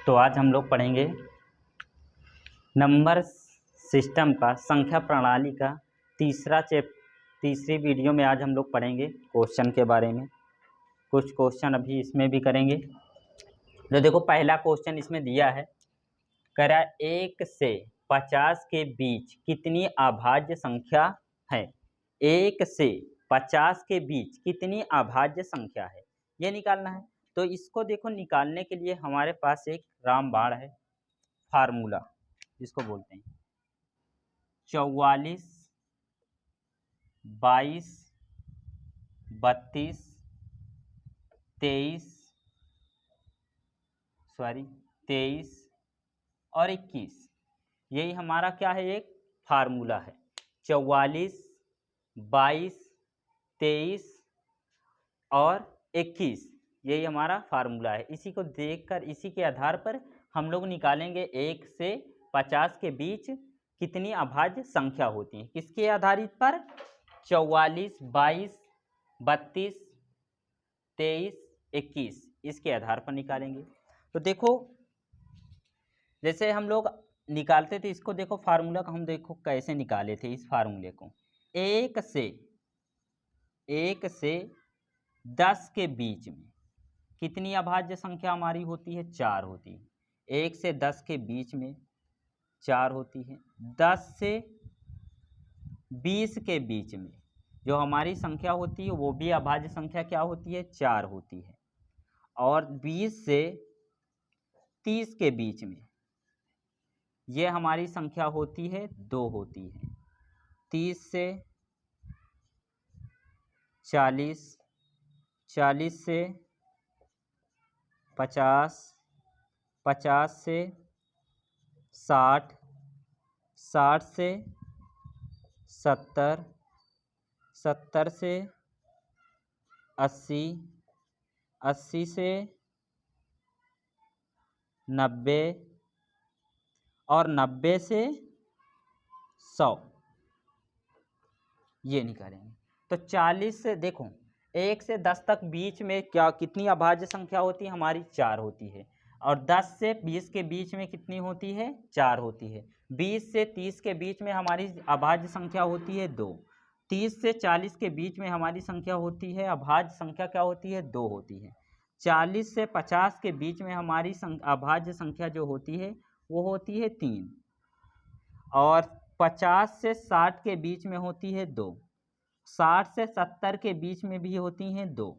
तो आज हम लोग पढ़ेंगे नंबर सिस्टम का संख्या प्रणाली का तीसरी वीडियो में आज हम लोग पढ़ेंगे क्वेश्चन के बारे में। कुछ क्वेश्चन अभी इसमें भी करेंगे। जो देखो पहला क्वेश्चन इसमें दिया है, करा 1 से 50 के बीच कितनी अभाज्य संख्या है। 1 से 50 के बीच कितनी अभाज्य संख्या है, ये निकालना है। तो इसको देखो निकालने के लिए हमारे पास एक रामबाण है, फार्मूला जिसको बोलते हैं 44, 22, 32, 23 और 21। यही हमारा क्या है, एक फार्मूला है। 44, 22, 23 और 21 यही हमारा फार्मूला है। इसी को देखकर इसी के आधार पर हम लोग निकालेंगे 1 से 50 के बीच कितनी अभाज्य संख्या होती है। किसके आधारित पर? 44, 22, 32, 23, 21 इसके आधार पर निकालेंगे। तो देखो जैसे हम लोग निकालते थे इसको, देखो फार्मूला को हम देखो कैसे निकाले थे। इस फार्मूले को 1 से 10 के बीच में कितनी अभाज्य संख्या हमारी होती है? 4 होती है। 1 से 10 के बीच में 4 होती है। 10 से 20 के बीच में जो हमारी संख्या होती है वो भी अभाज्य संख्या क्या होती है? 4 होती है। और 20 से 30 के बीच में ये हमारी संख्या होती है 2 होती है। 30 से 40, 40 से 50, 50 से 60, 60 से 70, 70 से 80, 80 से 90 और 90 से 100 ये निकालेंगे। तो 40 से देखो 1 से 10 तक बीच में क्या कितनी अभाज्य संख्या होती है हमारी? 4 होती है। और 10 से 20 के बीच में कितनी होती है? 4 होती है। 20 से 30 के बीच में हमारी अभाज्य संख्या होती है 2। 30 से 40 के बीच में हमारी संख्या होती है अभाज्य संख्या क्या होती है? 2 होती है। 40 से 50 के बीच में हमारी अभाज्य संख्या जो होती है वो होती है 3। और 50 से 60 के बीच में होती है 2। 60 से 70 के बीच में भी होती हैं 2।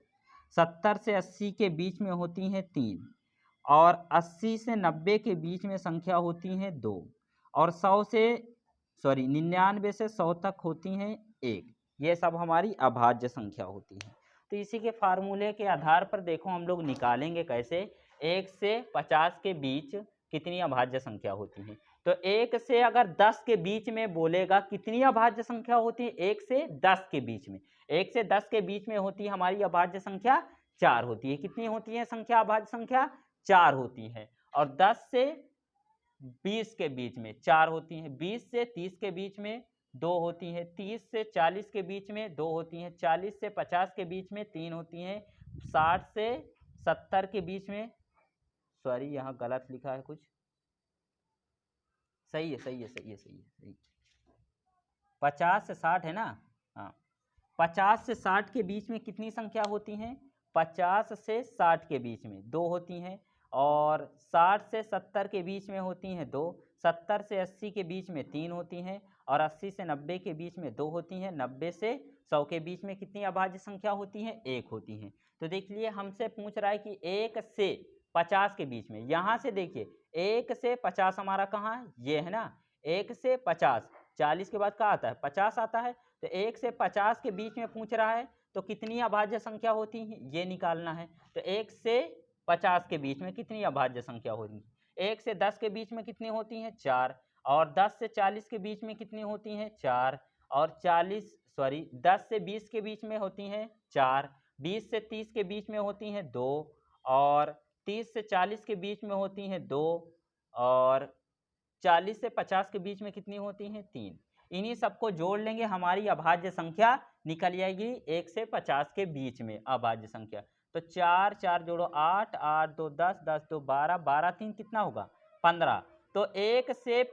70 से 80 के बीच में होती हैं 3। और 80 से 90 के बीच में संख्या होती हैं 2। और 99 से 100 तक होती हैं 1। ये सब हमारी अभाज्य संख्या होती है। तो इसी के फार्मूले के आधार पर देखो हम लोग निकालेंगे कैसे 1 से 50 के बीच कितनी अभाज्य संख्या होती है। तो 1 से अगर 10 के बीच में बोलेगा कितनी अभाज्य संख्या होती है? 1 से 10 के बीच में 1 से 10 के बीच में होती है हमारी अभाज्य संख्या 4 होती है। कितनी होती है संख्या? अभाज्य संख्या 4 होती है। और 10 से 20 के बीच में 4 होती हैं। 20 से 30 के बीच में 2 होती हैं। 30 से 40 के बीच में 2 होती हैं। 40 से 50 के बीच में 3 होती हैं। 60 से 70 के बीच में, सॉरी यहाँ गलत लिखा है कुछ, सही है। 50 से 60 है ना? हाँ, 50 से 60 के बीच में कितनी संख्या होती हैं? 50 से 60 के बीच में 2 होती हैं। और 60 से 70 के बीच में होती हैं 2। 70 से 80 के बीच में 3 होती हैं। और 80 से 90 के बीच में 2 होती हैं। 90 से 100 के बीच में कितनी अभाज्य संख्या होती हैं? 1 होती हैं। तो देख लिए हमसे पूछ रहा है कि 1 से 50 के बीच में, यहाँ से देखिए 1 से 50 हमारा कहाँ है? ये है ना। 1 से 50, 40 के बाद क्या आता है? 50 आता है। तो 1 से 50 के बीच में पूछ रहा है तो कितनी अभाज्य संख्या होती है ये निकालना है। तो 1 से 50 के बीच में कितनी अभाज्य संख्या होगी? 1 से 10 के बीच में कितनी होती हैं? 4। और 10 से 40 के बीच में कितनी होती हैं? 4। और 10 से 20 के बीच में होती हैं 4। 20 से 30 के बीच में होती हैं 2। और 30 से 40 के बीच में होती हैं 2। और 40 से 50 के बीच में कितनी होती हैं? 3। इन्हीं सबको जोड़ लेंगे, हमारी अभाज्य संख्या निकल जाएगी 1 से 50 के बीच में अभाज्य संख्या। तो 4 4 जोड़ो 8, 8 2 10, 10 2 12, 12 3 कितना होगा 15। तो 1 से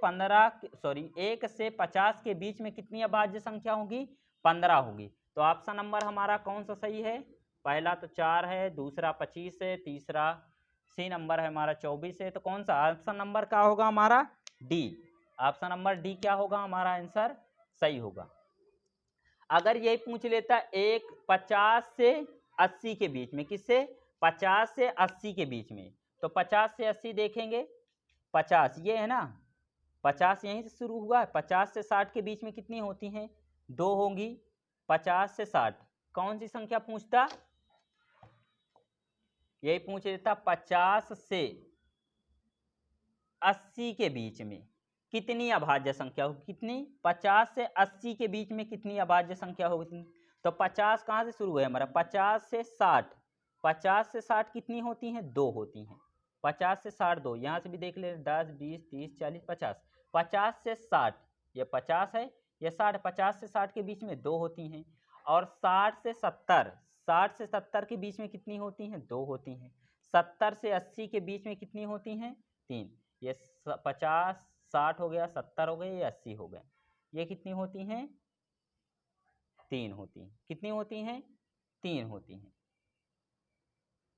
50 के बीच में कितनी अभाज्य संख्या होगी 15 होगी। तो ऑप्शन नंबर हमारा कौन सा सही है, पहला तो 4 है, दूसरा 25 है, तीसरा सी नंबर है हमारा 24 है। तो कौन सा ऑप्शन नंबर क्या होगा हमारा डी, ऑप्शन नंबर डी क्या होगा हमारा आंसर सही होगा। अगर यही पूछ लेता एक 50 से 80 के बीच में, किससे 50 से 80 के बीच में, तो 50 से 80 देखेंगे, 50 ये है ना, 50 यहीं से शुरू हुआ है, 50 से 60 के बीच में कितनी होती हैं 2 होंगी। 50 से 60 कौन सी संख्या पूछता, यही पूछ लेता 50 से 80 के बीच में कितनी अभाज्य संख्या होगी, कितनी 50 से 80 के बीच में कितनी अभाज्य संख्या होगी। तो 50 कहाँ से शुरू है हमारा 50 से 60, 50 से 60 कितनी होती हैं 2 होती हैं, 50 से 60 2, यहाँ से भी देख ले 10 20 30 40 50, 50 से 60 ये 50 है ये 60, 50 से 60 के बीच में 2 होती हैं। और 60 से 70, 60 से 70 के बीच में कितनी होती हैं 2 होती हैं। 70 से 80 के बीच में कितनी होती हैं 3, ये 50 60 हो गया, 70 हो गए, ये 80 हो गए, ये कितनी होती हैं 3 होती हैं, कितनी होती हैं 3 होती हैं।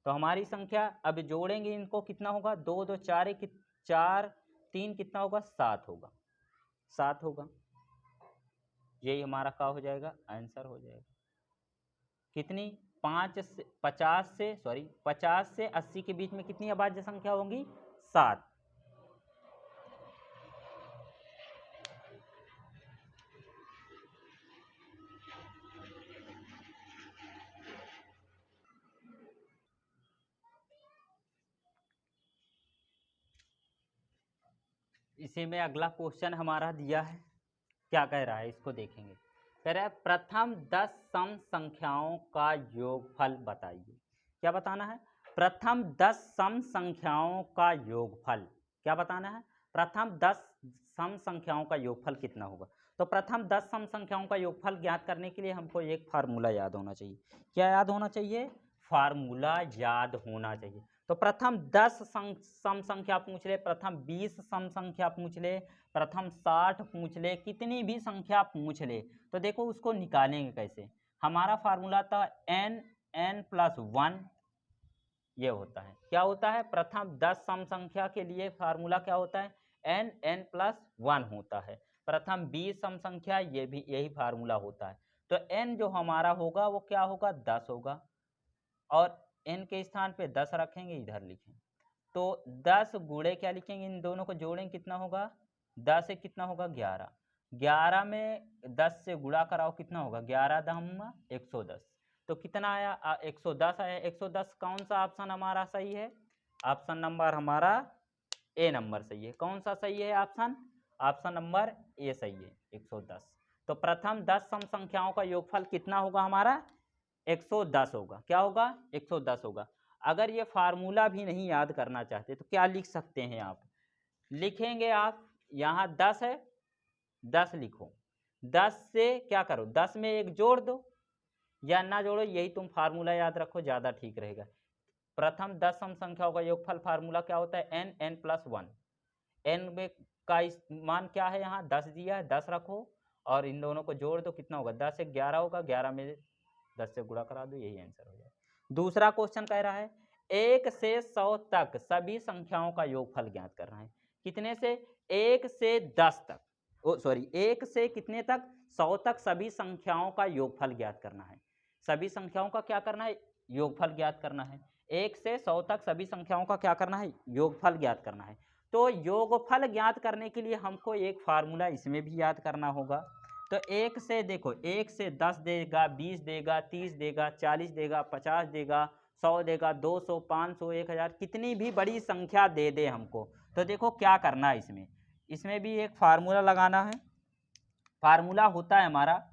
तो हमारी संख्या अब जोड़ेंगे इनको कितना होगा 2 2 4 4 3 कितना होगा 7 होगा, 7 होगा, यही हमारा क्या हो जाएगा आंसर हो जाएगा। कितनी 50 से 80 के बीच में कितनी अभाज्य संख्या होंगी 7। इसी में अगला क्वेश्चन हमारा दिया है, क्या कह रहा है इसको देखेंगे। कह रहा है प्रथम 10 सम संख्याओं का योगफल बताइए। क्या बताना है, प्रथम 10 सम संख्याओं का योगफल, क्या बताना है प्रथम 10 सम संख्याओं का योगफल कितना होगा। तो प्रथम 10 सम संख्याओं का योगफल ज्ञात करने के लिए हमको एक फार्मूला याद होना चाहिए। क्या याद होना चाहिए, फार्मूला याद होना चाहिए। तो प्रथम 10 सम संख्या पूछ ले, प्रथम 20 सम संख्या पूछ ले, प्रथम 60 पूछ ले, कितनी भी संख्या पूछ ले, तो देखो उसको निकालेंगे कैसे। हमारा फार्मूला था n+1, ये होता है, क्या होता है प्रथम 10 सम संख्या के लिए फार्मूला क्या होता है n+1 होता है। प्रथम 20 सम संख्या ये भी यही फार्मूला होता है। तो n जो हमारा होगा वो क्या होगा 10 होगा, और n के स्थान पे 10 रखेंगे, इधर लिखें तो 10 गुणे क्या लिखेंगे, इन दोनों को जोड़ेंगे कितना होगा 10 से कितना होगा 11, 11 में 10 से गुणा कराओ कितना होगा 11 दम 110, तो कितना आया 110 आया। 110 कौन सा ऑप्शन हमारा सही है, ऑप्शन नंबर हमारा ए नंबर सही है। कौन सा सही है ऑप्शन, ऑप्शन नंबर ए सही है 110। तो प्रथम 10 सम संख्याओं का योगफल कितना होगा हमारा 110 होगा, क्या होगा 110 होगा। अगर ये फार्मूला भी नहीं याद करना चाहते तो क्या लिख सकते हैं आप, लिखेंगे आप यहाँ 10 है 10 लिखो, 10 से क्या करो 10 में एक जोड़ दो या ना जोड़ो, यही तुम फार्मूला याद रखो ज़्यादा ठीक रहेगा। प्रथम 10 सम संख्याओं का योगफल फार्मूला क्या होता है n+1, n में का मान क्या है यहाँ 10 दिया है 10 रखो और इन दोनों को जोड़ दो कितना होगा 10 से 11 होगा, 11 में 10 से गुणा करा दो, यही आंसर हो जाए। दूसरा क्वेश्चन कह रहा है 1 से 100 तक सभी संख्याओं का योगफल ज्ञात करना है। कितने से 1 से 10 तक, 1 से कितने तक 100 तक सभी संख्याओं का योगफल ज्ञात करना है। सभी संख्याओं का क्या करना है योगफल ज्ञात करना है। 1 से 100 तक सभी संख्याओं का क्या करना है योगफल ज्ञात करना है। तो योगफल ज्ञात करने के लिए हमको एक फार्मूला इसमें भी याद करना होगा। तो 1 से देखो 1 से 10 देगा, 20 देगा, 30 देगा, 40 देगा, 50 देगा, 100 देगा, 200 500 1000, कितनी भी बड़ी संख्या दे दे हमको, तो देखो क्या करना है इसमें, इसमें भी एक फार्मूला लगाना है। फार्मूला होता है हमारा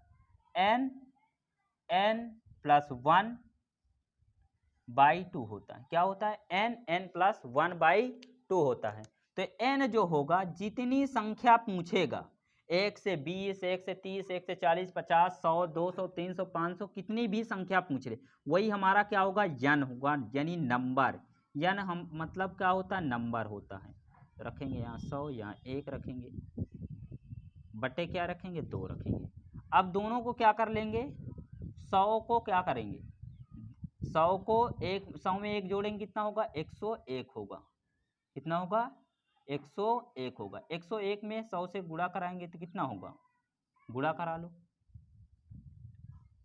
n+1/2 होता है। क्या होता है n+1/2 होता है। तो n जो होगा जितनी संख्या पूछेगा, 1 से 20, 1 से 30, 1 से 40, 50, 100, 200, 300, 500 कितनी भी संख्या पूछ ले, वही हमारा क्या होगा, यन होगा, यानी नंबर। यन हम मतलब क्या होता है, नंबर होता है। तो रखेंगे यहाँ 100, यहाँ 1 रखेंगे, बटे क्या रखेंगे, 2 रखेंगे। अब दोनों को क्या कर लेंगे, 100 को क्या करेंगे, 100 को 100 में 1 जोड़ेंगे कितना होगा, 101 होगा। कितना होगा, 101 होगा। 101 में 100 से गुणा कराएंगे तो कितना होगा, गुणा करा लो,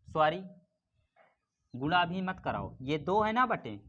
सॉरी गुणा भी मत कराओ, ये 2 है ना, बटे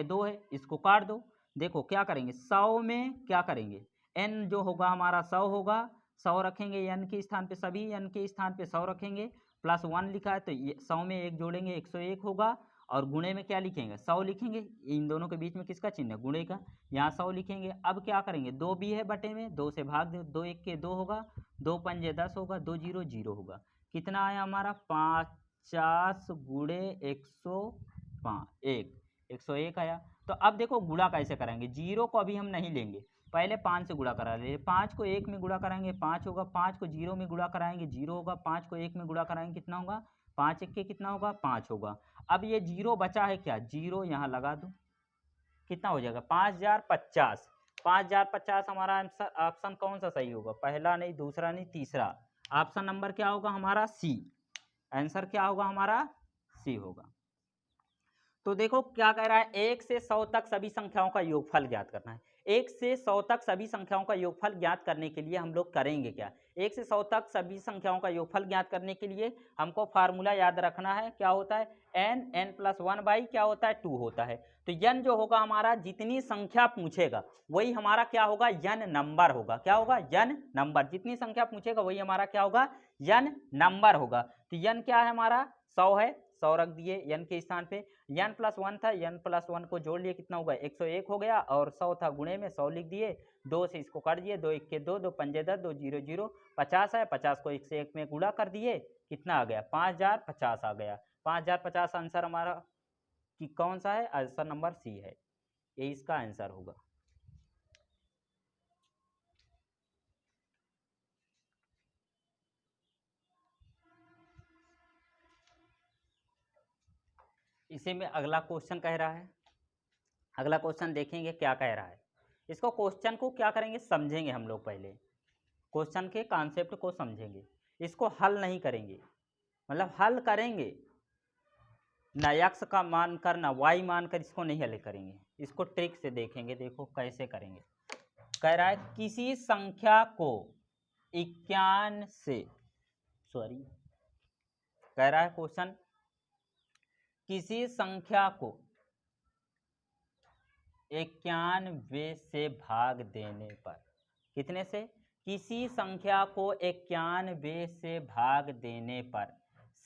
2 है, इसको काट दो। देखो क्या करेंगे, 100 में क्या करेंगे, n जो होगा हमारा 100 होगा, 100 रखेंगे n के स्थान पे, सभी n के स्थान पे 100 रखेंगे, प्लस 1 लिखा है तो 100 में 1 जोड़ेंगे 101 होगा, और गुणे में क्या लिखेंगे, 100 लिखेंगे, इन दोनों के बीच में किसका चिन्ह है, गुणे का, यहाँ 100 लिखेंगे। अब क्या करेंगे, 2 भी है बटे में, 2 से भाग दो, 2 1 के 2 होगा, 2 पंजे 10 होगा, 2 0 0 होगा। कितना आया हमारा, 50 गुणे 101 आया। तो अब देखो गुणा कैसे करेंगे, 0 को अभी हम नहीं लेंगे, पहले 5 से गुणा करा ले, 5 को 1 में गुणा कराएंगे 5 होगा, 5 को 0 में गुणा कराएंगे 0 होगा, 5 को 1 में गुणा कराएंगे कितना होगा, 5 1 के कितना होगा, 5 होगा। अब ये 0 बचा है क्या, 0 यहाँ लगा दो, कितना हो जाएगा, 5050। 5050 हमारा आंसर, ऑप्शन कौन सा सही होगा, पहला नहीं, दूसरा नहीं, तीसरा, ऑप्शन नंबर क्या होगा हमारा, सी। आंसर क्या होगा हमारा, सी होगा। तो देखो क्या कह रहा है, 1 से 100 तक सभी संख्याओं का योगफल ज्ञात करना है। 1 से 100 तक सभी संख्याओं का योगफल ज्ञात करने के लिए हम लोग करेंगे क्या, 1 से 100 तक सभी संख्याओं का योगफल ज्ञात करने के लिए हमको फार्मूला याद रखना है, क्या होता है, n प्लस 1 बाई क्या होता है, 2 होता है। तो n जो होगा हमारा, जितनी संख्या पूछेगा वही हमारा क्या होगा, n नंबर होगा, क्या होगा, n नंबर, जितनी संख्या पूछेगा वही हमारा क्या होगा, n नंबर होगा। तो n क्या है हमारा, 100 है, 100 रख दिए n के स्थान पे, n प्लस 1 था, n प्लस 1 को जोड़ लिए कितना होगा, 101 हो गया, और 100 था गुणे में 100 लिख दिए, 2 से इसको काट दिए, 2 1 के 2, 2 पंजे 10, 2 0 0, 50 है, 50 को 1 से 1 में गुणा कर दिए, कितना आ गया, 5050 आ गया। 5050 आंसर हमारा कि कौन सा है, आंसर नंबर सी है, ये इसका आंसर होगा। इसी में अगला क्वेश्चन कह रहा है, अगला क्वेश्चन देखेंगे क्या कह रहा है। इसको क्वेश्चन को क्या करेंगे, समझेंगे हम लोग, पहले क्वेश्चन के कॉन्सेप्ट को समझेंगे, इसको हल नहीं करेंगे, मतलब हल करेंगे ना, x का मान कर ना y मान कर इसको नहीं हल करेंगे, इसको ट्रिक से देखेंगे, देखो कैसे करेंगे। कह रहा है किसी संख्या को 51 से, सॉरी कह रहा है क्वेश्चन, किसी संख्या को 91 से भाग देने पर, कितने से, किसी संख्या को 91 से भाग देने पर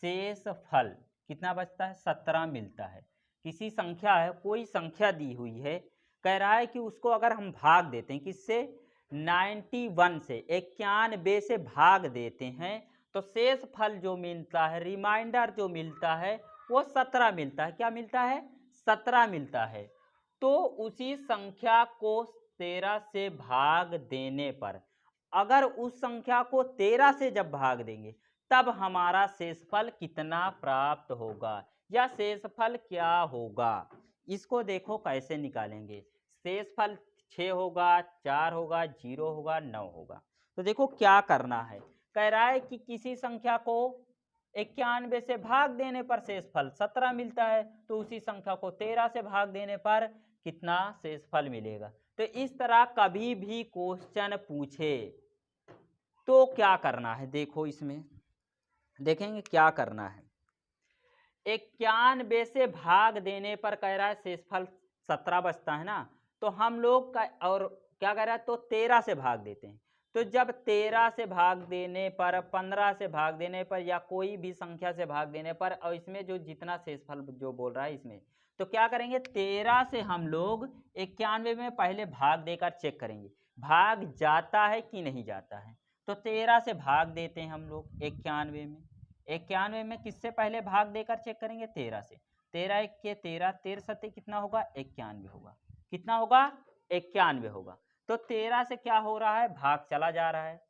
शेष फल कितना बचता है, 17 मिलता है। किसी संख्या है, कोई संख्या दी हुई है, कह रहा है कि उसको अगर हम भाग देते हैं किससे, 91 से, 91 से भाग देते हैं तो शेष फल जो मिलता है, रिमाइंडर जो मिलता है वो 17 मिलता है। क्या मिलता है, 17 मिलता है। तो उसी संख्या को 13 से भाग देने पर, अगर उस संख्या को 13 से जब भाग देंगे तब हमारा शेषफल कितना प्राप्त होगा, या शेषफल क्या होगा, इसको देखो कैसे निकालेंगे। शेषफल 6 होगा, 4 होगा, 0 होगा, 9 होगा। तो देखो क्या करना है, कह रहा है कि किसी संख्या को 91 से भाग देने पर शेषफल 17 मिलता है, तो उसी संख्या को 13 से भाग देने पर कितना शेषफल मिलेगा। तो इस तरह कभी भी क्वेश्चन पूछे तो क्या करना है, देखो इसमें देखेंगे क्या करना है। 91 से भाग देने पर कह रहा है शेषफल 17 बचता है ना, तो हम लोग का और क्या कह रहा है, तो 13 से भाग देते हैं। तो जब 13 से भाग देने पर, 15 से भाग देने पर, या कोई भी संख्या से भाग देने पर, और इसमें जो जितना शेषफल जो बोल रहा है इसमें, तो क्या करेंगे, 13 से हम लोग 91 में पहले भाग देकर चेक करेंगे भाग जाता है कि नहीं जाता है। तो 13 से भाग देते हैं हम लोग 91 में, 91 में किससे पहले भाग देकर चेक करेंगे, 13 से, 13 1 के 13, 13 सत्ते कितना होगा, 91 होगा, कितना होगा, 91 होगा। तो 13 से क्या हो रहा है, भाग चला जा रहा है,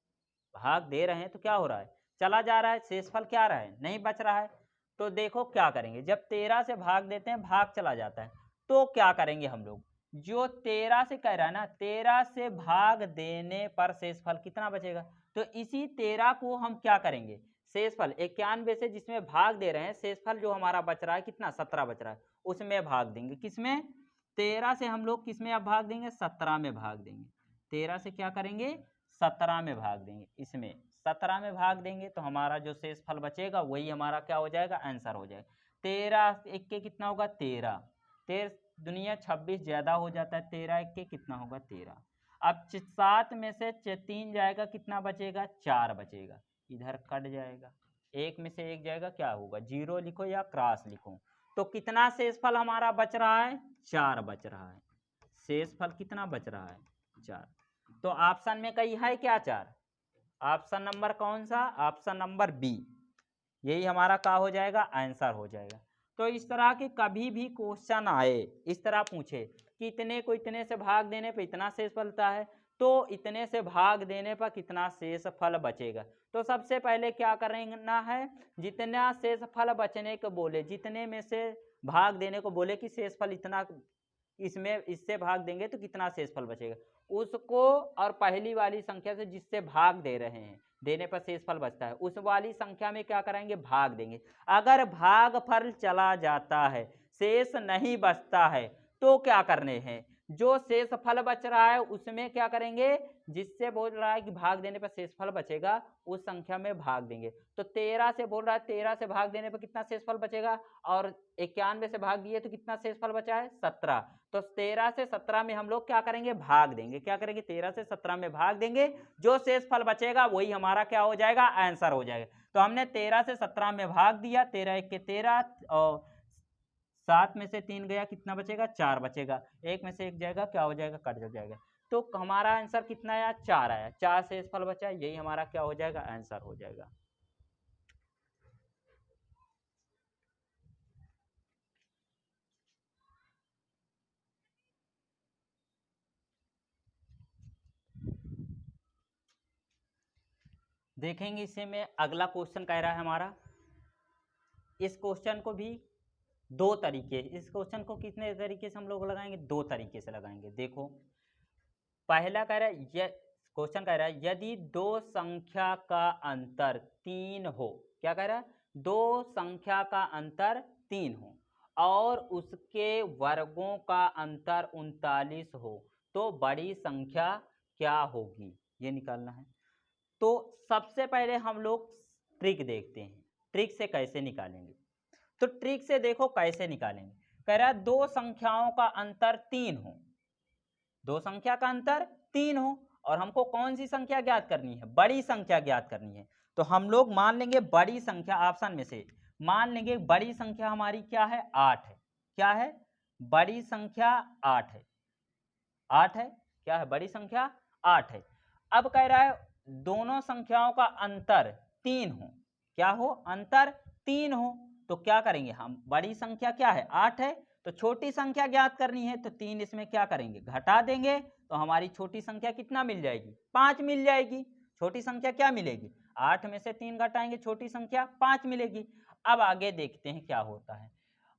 भाग दे रहे हैं तो क्या हो रहा है, चला जा रहा है, शेषफल क्या रहा है, नहीं बच रहा है। तो देखो क्या करेंगे, जब 13 से भाग देते हैं भाग चला जाता है, तो क्या करेंगे हम लोग, जो 13 से कह रहा है ना, 13 से भाग देने पर शेषफल कितना बचेगा, तो इसी 13 को हम क्या करेंगे, शेषफल 91 से जिसमें भाग दे रहे हैं, शेषफल जो हमारा बच रहा है कितना 17 बच रहा है, उसमें भाग देंगे, किसमें, 13 से हम लोग किसमें अब भाग देंगे, 17 में भाग देंगे, 13 से क्या करेंगे, 17 में भाग देंगे, इसमें 17 में भाग देंगे तो हमारा जो शेषफल बचेगा वही हमारा क्या हो जाएगा, आंसर हो जाएगा। 13 एक के कितना होगा, 13, 13 दुनिया 26 ज्यादा हो जाता है, 13 एक के कितना होगा, 13। अब 7 में से 3 जाएगा, कितना बचेगा, 4 बचेगा, इधर कट जाएगा, एक में से एक जाएगा, क्या होगा, 0 लिखो या क्रॉस लिखो, तो कितना शेषफल हमारा बच रहा है, 4 बच रहा है, शेषफल कितना बच रहा है, 4। तो ऑप्शन में कही है क्या, 4, ऑप्शन नंबर कौन सा, ऑप्शन नंबर बी, यही हमारा क्या हो जाएगा, आंसर हो जाएगा। तो इस तरह के कभी भी क्वेश्चन आए, इस तरह पूछे कि इतने को इतने से भाग देने पर इतना शेषफल होता है, तो इतने से भाग देने पर कितना शेषफल बचेगा, तो सबसे पहले क्या करना है, जितना शेषफल बचने को बोले, जितने में से भाग देने को बोले कि शेषफल इतना, इसमें इससे भाग देंगे तो कितना शेषफल बचेगा, उसको और पहली वाली संख्या से जिससे भाग दे रहे हैं, देने पर शेषफल बचता है, उस वाली संख्या में क्या करेंगे, भाग देंगे। अगर भागफल चला जाता है, शेष नहीं बचता है, तो क्या करने हैं, जो शेषफल बच रहा है उसमें क्या करेंगे, जिससे बोल रहा है कि भाग देने पर शेषफल बचेगा उस संख्या में भाग देंगे। तो 13 से बोल रहा है, 13 से भाग देने पर कितना शेषफल बचेगा, और 91 से भाग दिए तो कितना शेषफल बचा है, 17। तो 13 से 17 में हम लोग क्या करेंगे, भाग देंगे, क्या करेंगे, 13 से 17 में भाग देंगे, जो शेषफल बचेगा वही हमारा क्या हो जाएगा, आंसर हो जाएगा। तो हमने 13 से 17 में भाग दिया, 13 एक के 13, और 7 में से 3 गया, कितना बचेगा, 4 बचेगा, एक में से एक जाएगा, क्या हो जाएगा, कट जाएगा। तो हमारा आंसर कितना आया, 4 आया, 4 शेषफल बचा, यही हमारा क्या हो जाएगा, आंसर हो जाएगा। देखेंगे इससे में अगला क्वेश्चन कह रहा है हमारा, इस क्वेश्चन को भी दो तरीके, इस क्वेश्चन को कितने तरीके से हम लोग लगाएंगे, दो तरीके से लगाएंगे। देखो पहला कह रहा है, क्वेश्चन कह रहा है यदि दो संख्या का अंतर 3 हो, क्या कह रहा है, दो संख्या का अंतर 3 हो और उसके वर्गों का अंतर 39 हो, तो बड़ी संख्या क्या होगी, ये निकालना है। तो सबसे पहले हम लोग ट्रिक देखते हैं, ट्रिक से कैसे निकालेंगे। तो ट्रिक से देखो कैसे निकालेंगे, कह रहा है दो संख्याओं का अंतर 3 हो, दो संख्या का अंतर 3 हो, और हमको कौन सी संख्या ज्ञात करनी है, बड़ी संख्या ज्ञात करनी है। तो हम लोग मान लेंगे बड़ी संख्या, ऑप्शन में से मान लेंगे बड़ी संख्या हमारी क्या है, 8 है, क्या है, बड़ी संख्या 8 है, 8 है, क्या है, बड़ी संख्या 8 है। अब कह रहा है दोनों संख्याओं का अंतर 3 हो, क्या हो, अंतर 3 हो, तो क्या करेंगे हम, बड़ी संख्या क्या है, 8 है, तो छोटी संख्या ज्ञात करनी है, तो 3 इसमें क्या करेंगे, घटा देंगे, तो हमारी छोटी संख्या कितना मिल जाएगी, 5 मिल जाएगी। छोटी संख्या क्या मिलेगी, 8 में से 3 घटाएंगे, छोटी संख्या 5 मिलेगी। अब आगे देखते हैं क्या होता है,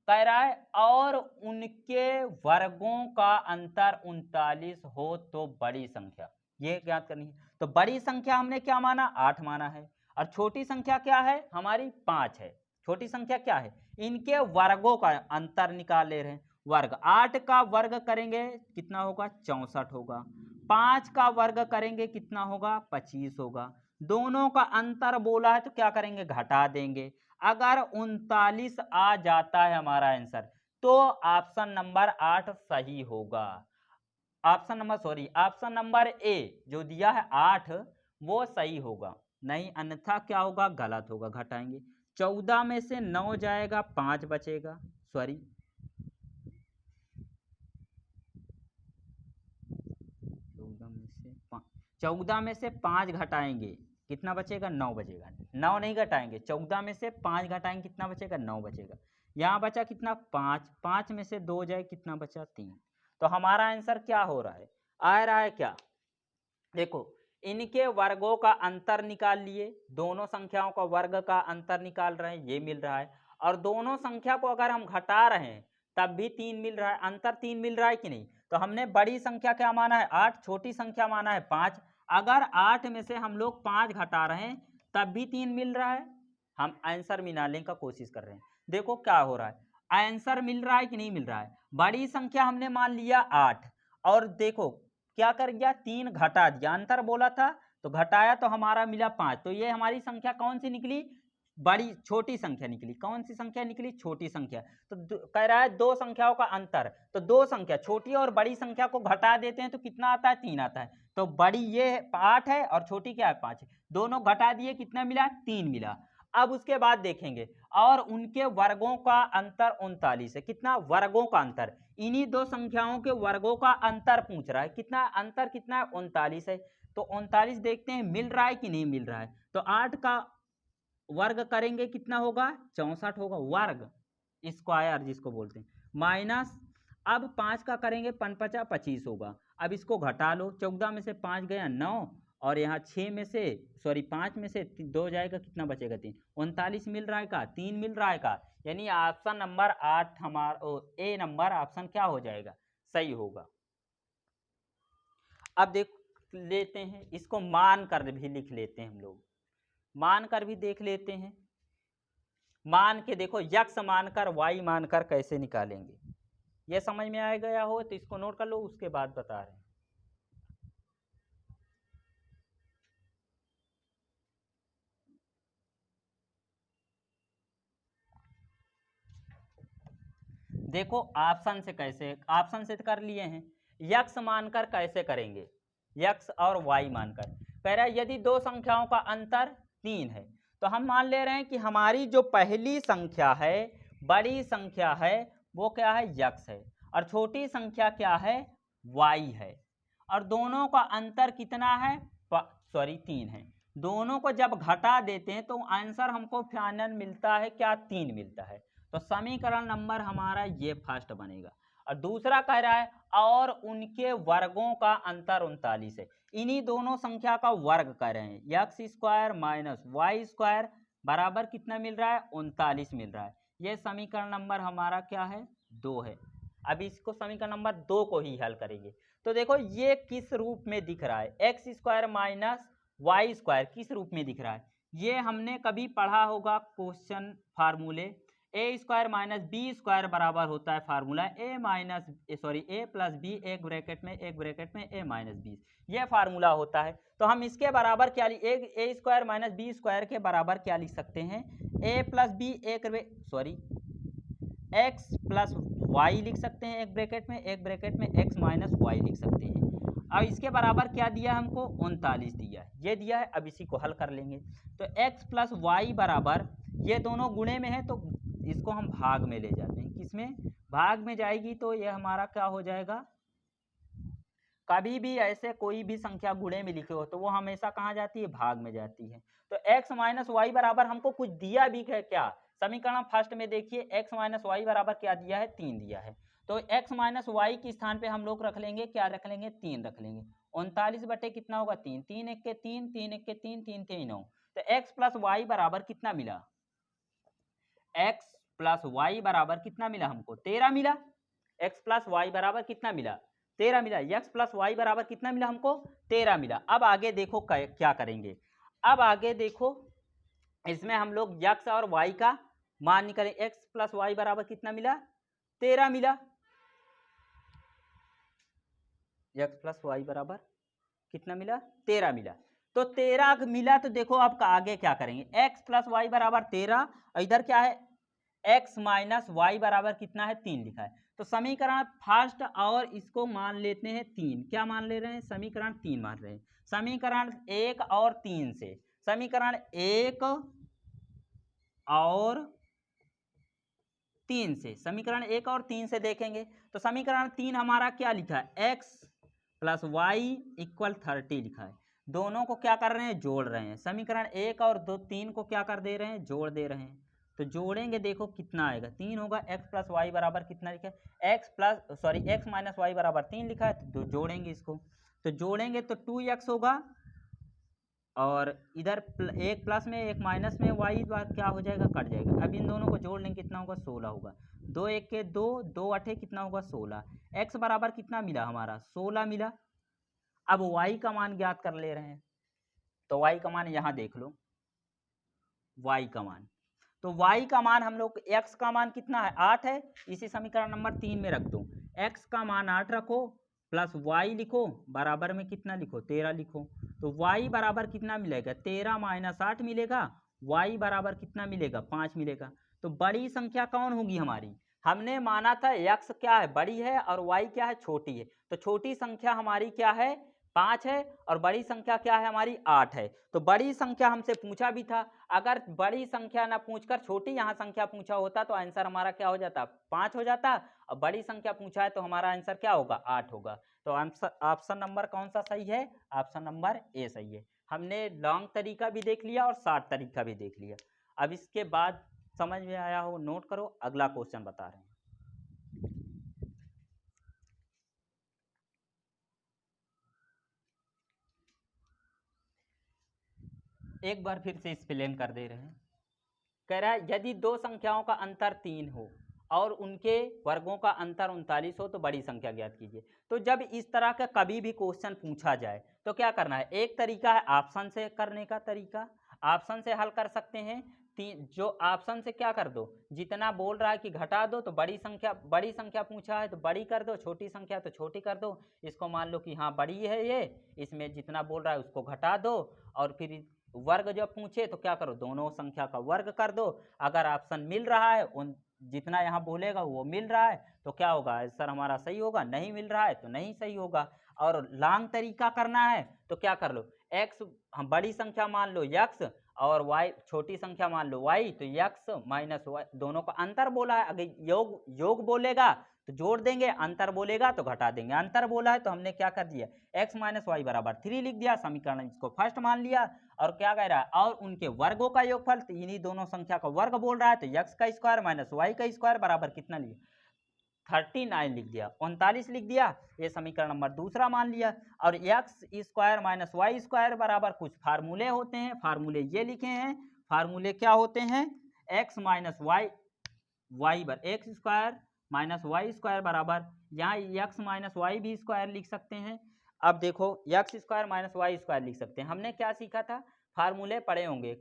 कह रहा है और उनके वर्गों का अंतर 39 हो तो बड़ी संख्या, ये ज्ञात करनी है। तो बड़ी संख्या हमने क्या माना, 8 माना है, और छोटी संख्या क्या है हमारी, 5 है। छोटी संख्या क्या है, इनके वर्गों का अंतर निकाल ले रहे हैं, वर्ग 8 का वर्ग करेंगे कितना होगा, 64 होगा, 5 का वर्ग करेंगे कितना होगा, 25 होगा, दोनों का अंतर बोला है तो क्या करेंगे, घटा देंगे। अगर 39 आ जाता है हमारा आंसर, तो ऑप्शन नंबर 8 सही होगा, option number sorry option number A जो दिया है 8 वो सही होगा, नहीं अन्यथा क्या होगा, गलत होगा, घटाएंगे। 14 में से 9 जाएगा, 5 बचेगा, सॉरी 14 में से 5 घटाएंगे कितना बचेगा, 9 बचेगा, 9 नहीं घटाएंगे, 14 में से 5 घटाएंगे कितना बचेगा, 9 बचेगा। यहाँ बचा कितना, 5, 5 में से 2 जाए कितना बचा, 3। तो हमारा आंसर क्या हो रहा है, आ रहा है क्या, देखो इनके वर्गों का अंतर निकाल लिए, दोनों संख्याओं का वर्ग का अंतर निकाल रहे हैं, ये मिल रहा है। और दोनों संख्या को अगर हम घटा रहे हैं तब भी 3 मिल रहा है, अंतर 3 मिल रहा है कि नहीं। तो हमने बड़ी संख्या क्या माना है 8, छोटी संख्या माना है 5। अगर 8 में से हम लोग 5 घटा रहे हैं तब भी 3 मिल रहा है। हम आंसर निकालने का कोशिश कर रहे हैं। देखो क्या हो रहा है, आंसर मिल रहा है कि नहीं मिल रहा है। बड़ी संख्या हमने मान लिया 8 और देखो क्या कर गया 3 घटा दिया, अंतर बोला था तो घटाया तो हमारा मिला 5। तो ये हमारी संख्या कौन सी निकली, बड़ी छोटी संख्या निकली। कौन सी संख्या निकली, छोटी संख्या। तो कह रहा है दो संख्याओं का अंतर, तो दो संख्या छोटी और बड़ी संख्या को घटा देते हैं तो कितना आता है 3 आता है। तो बड़ी ये 8 है और छोटी क्या है 5 है, दोनों घटा दिए कितना मिला 3 मिला। अब उसके बाद देखेंगे और उनके वर्गों का अंतर 39 है। कितना वर्गों का अंतर, इन्हीं दो संख्याओं के वर्गों का अंतर पूछ रहा है। कितना अंतर, कितना है 39 है। तो 39 देखते हैं मिल रहा है कि नहीं मिल रहा है। तो 8 का वर्ग करेंगे कितना होगा 64 होगा, वर्ग स्क्वायर जिसको बोलते हैं, माइनस अब 5 का करेंगे 5 5 25 होगा। अब इसको घटा लो, 14 में से 5 गया 9 और यहाँ 6 में से 5 में से 2 जाएगा कितना बचेगा 3, 39 मिल रहा है का 3 मिल रहा है का। यानी ऑप्शन नंबर 8 हमारा ए नंबर ऑप्शन क्या हो जाएगा सही होगा। अब देख लेते हैं इसको मान कर भी लिख लेते हैं हम लोग, मान कर भी देख लेते हैं। मान के देखो यक्स मानकर वाई मानकर कैसे निकालेंगे, ये समझ में आ गया हो तो इसको नोट कर लो, उसके बाद बता रहे हैं। देखो ऑप्शन से कैसे, ऑप्शन से कर लिए हैं, यक्स मानकर कैसे करेंगे, यक्स और वाई मानकर। कह रहा है यदि दो संख्याओं का अंतर 3 है तो हम मान ले रहे हैं कि हमारी जो पहली संख्या है बड़ी संख्या है वो क्या है यक्स है और छोटी संख्या क्या है वाई है और दोनों का अंतर कितना है 3 है। दोनों को जब घटा देते हैं तो आंसर हमको फाइनल मिलता है क्या 3 मिलता है। तो समीकरण नंबर हमारा ये फर्स्ट बनेगा। और दूसरा कह रहा है और उनके वर्गों का अंतर 39 है, इन्हीं दोनों संख्या का वर्ग कर रहे हैं, x square minus y square बराबर कितना मिल रहा है 39 मिल रहा है। ये समीकरण नंबर हमारा क्या है 2 है। अब इसको समीकरण नंबर 2 को ही हल करेंगे। तो देखो ये किस रूप में दिख रहा है, x square minus y square किस रूप में दिख रहा है, ये हमने कभी पढ़ा होगा क्वेश्चन फार्मूले, A square minus B square बराबर होता है फार्मूला ए प्लस बी एक ब्रैकेट में ए माइनस बी, ये फार्मूला होता है। तो हम इसके बराबर क्या A square minus B square के बराबर क्या लिख सकते हैं, A plus B X plus Y लिख सकते हैं एक ब्रैकेट में एक्स माइनस वाई लिख सकते हैं। अब इसके बराबर क्या दिया हमको 39 दिया है, ये दिया है। अब इसी को हल कर लेंगे तो x प्लस वाई बराबर, ये दोनों गुणे में है तो इसको हम भाग में ले जाते हैं, किसमें भाग में जाएगी तो ये हमारा क्या हो जाएगा, कभी भी ऐसे कोई भी संख्या गुणे में लिखे हो तो वो हमेशा कहाँ जाती है भाग में जाती है। तो x माइनस वाई बराबर हमको कुछ दिया भी है क्या, समीकरण फर्स्ट में देखिए x माइनस वाई बराबर क्या दिया है 3 दिया है। तो x माइनस वाई के स्थान पे हम लोग रख लेंगे क्या रख लेंगे 3 रख लेंगे। 39 बटे कितना होगा 3, 3 एक के 3, 3 एक के 3, 3 3 9। तो x प्लस वाई बराबर कितना मिला, x प्लस वाई बराबर कितना मिला हमको 13 मिला। x प्लस वाई बराबर कितना मिला 13 मिला, x प्लस वाई बराबर कितना मिला हमको 13 मिला। अब आगे देखो क्या करेंगे, अब आगे देखो इसमें हम लोग x और y का मान निकालें, x प्लस वाई बराबर कितना मिला 13 मिला, x प्लस वाई बराबर कितना मिला 13 मिला। तो 13 मिला तो देखो अब आगे क्या करेंगे, x प्लस वाई बराबर 13 और इधर क्या है x माइनस वाई बराबर कितना है 3 लिखा है। तो समीकरण फर्स्ट और इसको मान लेते हैं 3, क्या मान ले रहे हैं समीकरण 3 मान रहे हैं। समीकरण 1 और 3 से, समीकरण 1 और 3 से, समीकरण 1 और 3 से देखेंगे तो समीकरण 3 हमारा क्या लिखा है x प्लस वाई इक्वल 30 लिखा है। दोनों को क्या कर रहे हैं जोड़ रहे हैं, समीकरण 1 और 3 को क्या कर दे रहे हैं जोड़ दे रहे हैं। तो जोड़ेंगे देखो कितना आएगा 3 होगा, x प्लस वाई बराबर कितना लिखा है x माइनस वाई बराबर 3 लिखा है। तो जोड़ेंगे इसको, तो जोड़ेंगे तो 2x होगा और इधर एक प्लस में एक माइनस में वाई क्या हो जाएगा, कट जाएगा। अब इन दोनों को जोड़ लेंगे, कितना होगा, 16 होगा। 2 एक के 2, 2 अठे कितना होगा, 16। एक्स बराबर कितना मिला हमारा, 16 मिला। अब वाई का मान ज्ञात कर ले रहे हैं, तो वाई का मान यहाँ देख लो, वाई का मान, तो वाई का मान हम लोग, एक्स का मान कितना है, 8 है, इसी समीकरण नंबर 3 में रख दो। एक्स का मान 8 रखो, प्लस वाई लिखो, बराबर में कितना लिखो, 13 लिखो। तो वाई बराबर कितना मिलेगा, 13 माइनस 8 मिलेगा। वाई बराबर कितना मिलेगा, 5 मिलेगा। तो बड़ी संख्या कौन होगी हमारी, हमने माना था एक्स क्या है, बड़ी है, और वाई क्या है, छोटी है। तो छोटी संख्या हमारी क्या है, 5 है, और बड़ी संख्या क्या है हमारी, 8 है। तो बड़ी संख्या हमसे पूछा भी था, अगर बड़ी संख्या ना पूछकर छोटी यहाँ संख्या पूछा होता तो आंसर हमारा क्या हो जाता, 5 हो जाता। और बड़ी संख्या पूछा है तो हमारा आंसर क्या होगा, 8 होगा। तो आंसर ऑप्शन नंबर कौन सा सही है, ऑप्शन नंबर ए सही है। हमने लॉन्ग तरीका भी देख लिया और शॉर्ट तरीका भी देख लिया। अब इसके बाद समझ में आया हो, नोट करो, अगला क्वेश्चन बता रहे हैं। एक बार फिर से एक्सप्लेन कर दे रहे हैं। कह रहा है यदि दो संख्याओं का अंतर 3 हो और उनके वर्गों का अंतर 39 हो तो बड़ी संख्या ज्ञात कीजिए। तो जब इस तरह का कभी भी क्वेश्चन पूछा जाए तो क्या करना है, एक तरीका है ऑप्शन से करने का तरीका, ऑप्शन से हल कर सकते हैं। जो ऑप्शन से क्या कर दो, जितना बोल रहा है कि घटा दो, तो बड़ी संख्या पूछा है तो बड़ी कर दो, छोटी संख्या तो छोटी कर दो। इसको मान लो कि हाँ बड़ी है ये, इसमें जितना बोल रहा है उसको घटा दो, और फिर वर्ग जब पूछे तो क्या करो, दोनों संख्या का वर्ग कर दो। अगर ऑप्शन मिल रहा है, उन जितना यहाँ बोलेगा वो मिल रहा है, तो क्या होगा, आंसर हमारा सही होगा। नहीं मिल रहा है तो नहीं सही होगा। और लॉन्ग तरीका करना है तो क्या कर लो, एक्स हम बड़ी संख्या मान लो एक्स, और वाई छोटी संख्या मान लो वाई, तो एक्स माइनस वाई दोनों का अंतर बोला है। अगर योग बोलेगा तो जोड़ देंगे, अंतर बोलेगा तो घटा देंगे। अंतर बोला है तो हमने क्या कर दिया, एक्स माइनस वाई बराबर 3 लिख दिया, समीकरण इसको फर्स्ट मान लिया। और क्या कह रहा है, और उनके वर्गों का योगफल, तो इन्हीं दोनों संख्या का वर्ग बोल रहा है, तो एक्स का स्क्वायर माइनस वाई का स्क्वायर बराबर कितना लिया, 39 लिख दिया, 39 लिख दिया। ये समीकरण नंबर दूसरा मान लिया। और x square minus y square बराबर कुछ फार्मूले होते हैं, फार्मूले ये लिखे हैं। फार्मूले क्या होते हैं, एक्स माइनस वाई, वाई बर x square minus y square बराबर, यहाँ एक्स माइनस वाई भी स्क्वायर लिख सकते हैं। अब देखो x square minus y square लिख सकते हैं। हमने क्या सीखा था, फार्मूले पढ़े होंगे,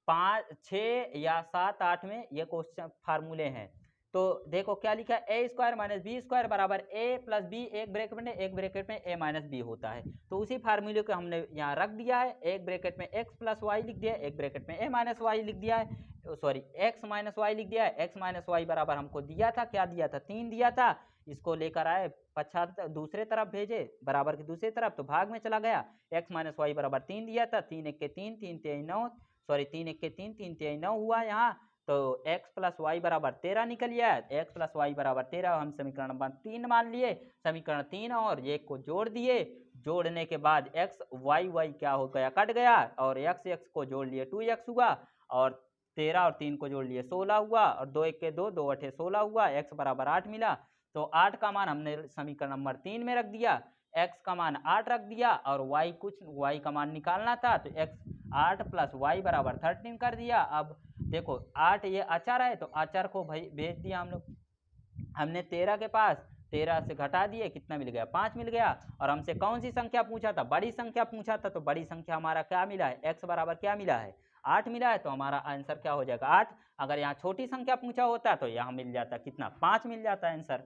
5, 6 या 7, 8 में ये क्वेश्चन फार्मूले हैं। तो देखो क्या लिखा है, ए स्क्वायर माइनस बी स्क्वायर बराबर ए प्लस बी, एक ब्रैकेट में ए माइनस बी होता है। तो उसी फार्मूले को हमने यहाँ रख दिया है, एक ब्रैकेट में एक्स प्लस वाई लिख दिया है, एक ब्रैकेट में ए माइनस वाई लिख दिया है, सॉरी एक्स माइनस वाई लिख दिया है। एक्स माइनस वाई बराबर हमको दिया था, क्या दिया था, 3 दिया था। इसको लेकर आए पश्चात दूसरे तरफ भेजे, बराबर की दूसरी तरफ, तो भाग में चला गया। एक्स माइनस वाई बराबर 3 दिया था, 3 एक के 3, 3 3 9, सॉरी 3 एक के 3, 3 3 9 हुआ यहाँ। तो x प्लस वाई बराबर 13 निकल गया है। x प्लस वाई बराबर 13 हम समीकरण नंबर 3 मान लिए। समीकरण 3 और ये को जोड़ दिए, जोड़ने के बाद x वाई वाई क्या हो गया, कट गया, और x x को जोड़ लिए 2x हुआ, और 13 और 3 को जोड़ लिए 16 हुआ, और 2 एक के 2, 2 अठे 16 हुआ, x बराबर 8 मिला। तो 8 का मान हमने समीकरण नंबर 3 में रख दिया, x का मान 8 रख दिया, और y का मान निकालना था, तो x 8 प्लस वाई बराबर 13 कर दिया। अब देखो 8 ये अचर है, तो अचर को भाई भेज दिया हम लोग, हमने 13 के पास 13 से घटा दिए, कितना मिल गया, 5 मिल गया। और हमसे कौन सी संख्या पूछा था, बड़ी संख्या पूछा था, तो बड़ी संख्या हमारा क्या मिला है, x बराबर क्या मिला है, 8 मिला है। तो हमारा आंसर क्या हो जाएगा, 8। अगर यहाँ छोटी संख्या पूछा होता तो यहाँ मिल जाता कितना, 5 मिल जाता आंसर।